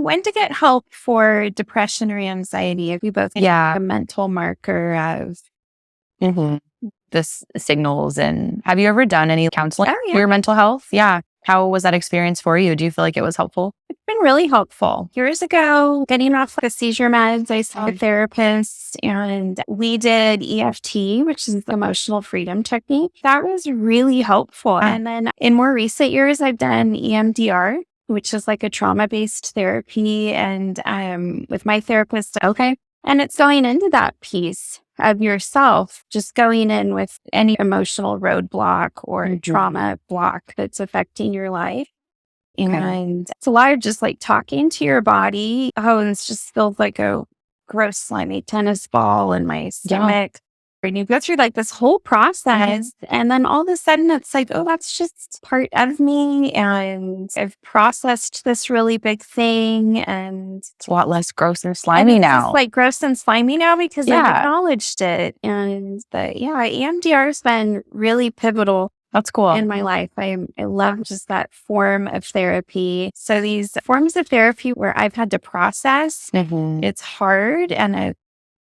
when to get help for depression or anxiety. We both have a mental marker of this signals. And have you ever done any counseling for your mental health? Yeah. How was that experience for you? Do you feel like it was helpful? It's been really helpful. Years ago, getting off the seizure meds, I saw a therapist and we did EFT, which is the emotional freedom technique. That was really helpful. And then in more recent years, I've done EMDR, which is like a trauma-based therapy. And with my therapist, and it's going into that piece of yourself, just going in with any emotional roadblock or trauma block that's affecting your life. And it's a lot of just like talking to your body. And it's just feels like a gross, slimy tennis ball in my stomach. And you go through like this whole process. And then all of a sudden it's like, that's just part of me. And I've processed this really big thing. And it's a lot less gross and slimy now. It's like gross and slimy now because I've acknowledged it. And EMDR has been really pivotal. That's cool. In my life. I love just that form of therapy. So these forms of therapy where I've had to process, it's hard and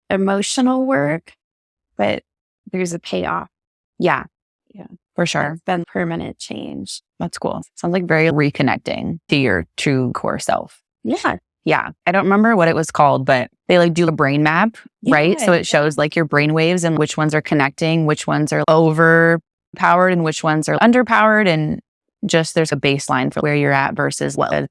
emotional work, but there's a payoff. Yeah, for sure. It's been permanent change. That's cool. Sounds like very reconnecting to your true core self. Yeah. Yeah. I don't remember what it was called, but they like do a brain map, right? So it shows like your brain waves and which ones are connecting, which ones are overpowered and which ones are underpowered. And just there's a baseline for where you're at versus what a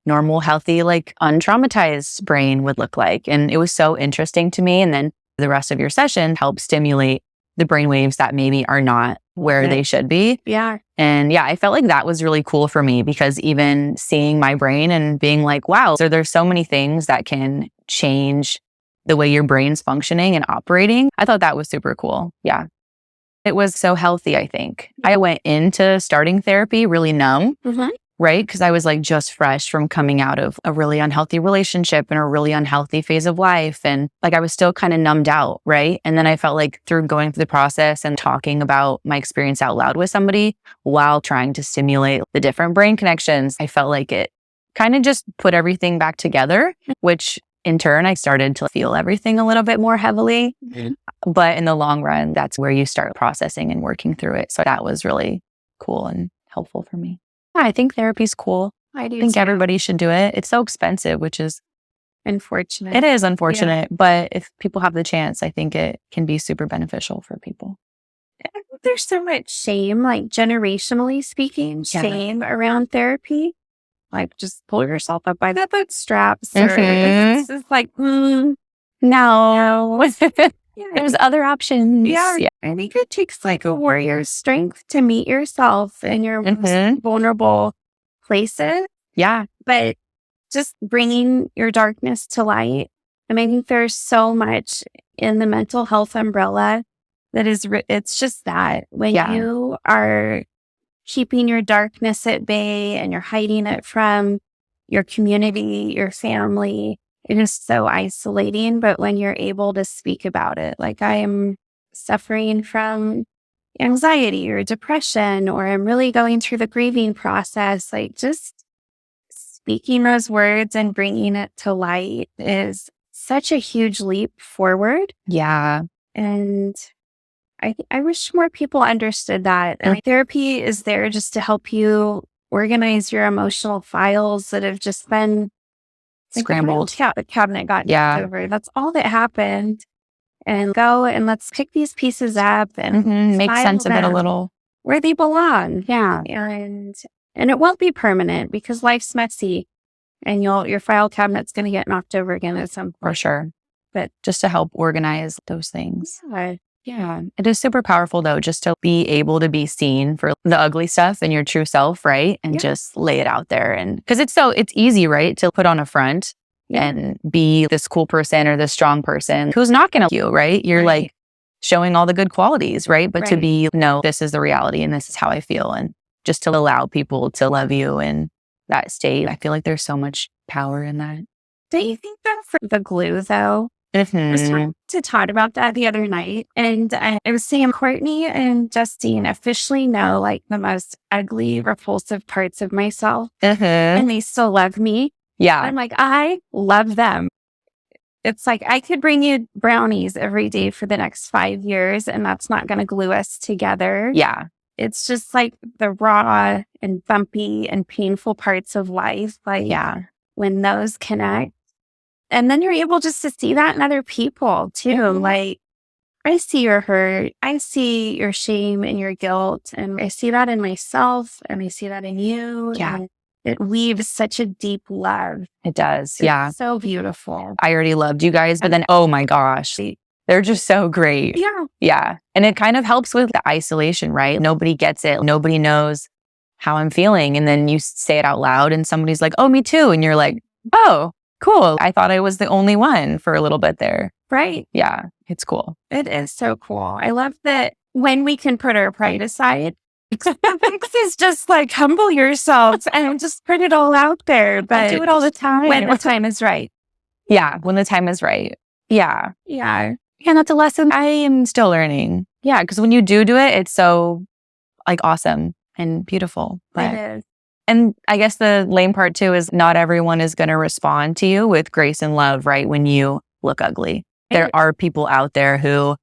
normal, healthy, like untraumatized brain would look like. And it was so interesting to me. And then the rest of your session helps stimulate the brain waves that maybe are not where they should be. Yeah. And I felt like that was really cool for me because even seeing my brain and being like, wow, so there's so many things that can change the way your brain's functioning and operating. I thought that was super cool. Yeah. It was so healthy, I think. I went into starting therapy really numb, right? Because I was like just fresh from coming out of a really unhealthy relationship and a really unhealthy phase of life. And like I was still kind of numbed out, right? And then I felt like through going through the process and talking about my experience out loud with somebody while trying to stimulate the different brain connections, I felt like it kind of just put everything back together, which in turn, I started to feel everything a little bit more heavily. But in the long run, that's where you start processing and working through it. So that was really cool and helpful for me. Yeah, I think therapy's cool. I think everybody should do it. It's so expensive, which is unfortunate. It is unfortunate. But if people have the chance, I think it can be super beneficial for people. There's so much shame, like generationally speaking, shame around therapy. Like just pull yourself up by the bootstraps. Or it's just like, no. There's other options. Yeah. I think it takes like a warrior's strength to meet yourself in your most vulnerable places. Yeah. But just bringing your darkness to light. And I think there's so much in the mental health umbrella that is, it's just that when you are keeping your darkness at bay and you're hiding it from your community, your family, it is so isolating. But when you're able to speak about it, like I am suffering from anxiety or depression, or I'm really going through the grieving process, like just speaking those words and bringing it to light is such a huge leap forward. Yeah. And I wish more people understood that. And therapy is there just to help you organize your emotional files that have just been scrambled. The cabinet got knocked over. That's all that happened. And go and let's pick these pieces up and make sense of it a little. Where they belong. Yeah. And it won't be permanent because life's messy and your file cabinet's going to get knocked over again at some point. For sure. But just to help organize those things. Yeah. Yeah. It is super powerful though, just to be able to be seen for the ugly stuff and your true self, right? And just lay it out there. And because it's easy, right? To put on a front and be this cool person or this strong person who's not going to you, right? You're like showing all the good qualities, right? But to be, no, this is the reality and this is how I feel. And just to allow people to love you in that state. I feel like there's so much power in that. Don't you think that for the glue though? I was talking to Todd about that the other night, and I was saying Courtney and Justine officially know like the most ugly, repulsive parts of myself, and they still love me. Yeah. I'm like, I love them. It's like I could bring you brownies every day for the next 5 years, and that's not going to glue us together. Yeah. It's just like the raw and bumpy and painful parts of life. Like, Yeah. when those connect, and then you're able just to see that in other people too. Mhm. Like, I see your hurt, I see your shame and your guilt, and I see that in myself, and I see that in you. Yeah. And it weaves such a deep love. It does. Yeah. It's so beautiful. I already loved you guys, but then, oh my gosh, they're just so great. Yeah. Yeah. And it kind of helps with the isolation, right? Nobody gets it. Nobody knows how I'm feeling. And then you say it out loud and somebody's like, oh, me too. And you're like, oh, cool. I thought I was the only one for a little bit there. Right. Yeah. It's cool. It is so cool. I love that when we can put our pride aside, Fix is just like humble yourselves and just put it all out there. But I do it all the time. when the time is right. Yeah. When the time is right. Yeah. Yeah. Yeah. That's a lesson I am still learning. Yeah. Because when you do it, it's so like awesome and beautiful. But It is. and I guess the lame part too is not everyone is going to respond to you with grace and love, right? When you look ugly. There Right. are people out there who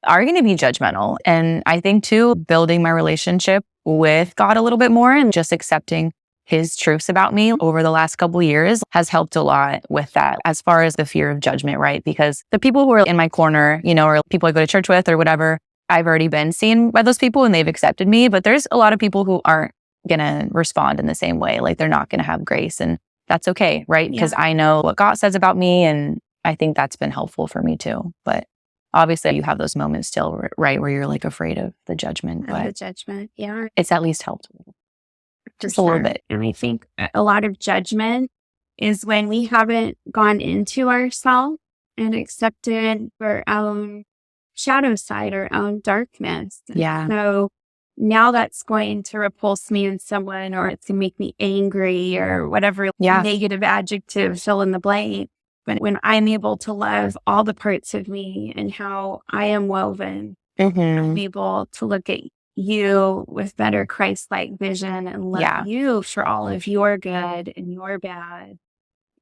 are going to be judgmental. And I think too, building my relationship with God a little bit more and just accepting his truths about me over the last couple of years has helped a lot with that as far as the fear of judgment, right? Because the people who are in my corner, you know, or people I go to church with or whatever, I've already been seen by those people and they've accepted me. But there's a lot of people who aren't going to respond in the same way. Like they're not going to have grace, and that's okay, right? Because I know what God says about me, and I think that's been helpful for me too. But obviously you have those moments still, right, where you're like afraid of the judgment, Of the but judgment. Yeah. it's at least helped just a little bit. And I think a lot of judgment is when we haven't gone into ourselves and accepted our own shadow side, our own darkness. Yeah. So now that's going to repulse me in someone, or it's going to make me angry, or whatever Yeah. negative adjective, fill in the blank. But when I'm able to love all the parts of me and how I am woven, I'm able to look at you with better Christ-like vision and love Yeah. you for all of your good and your bad.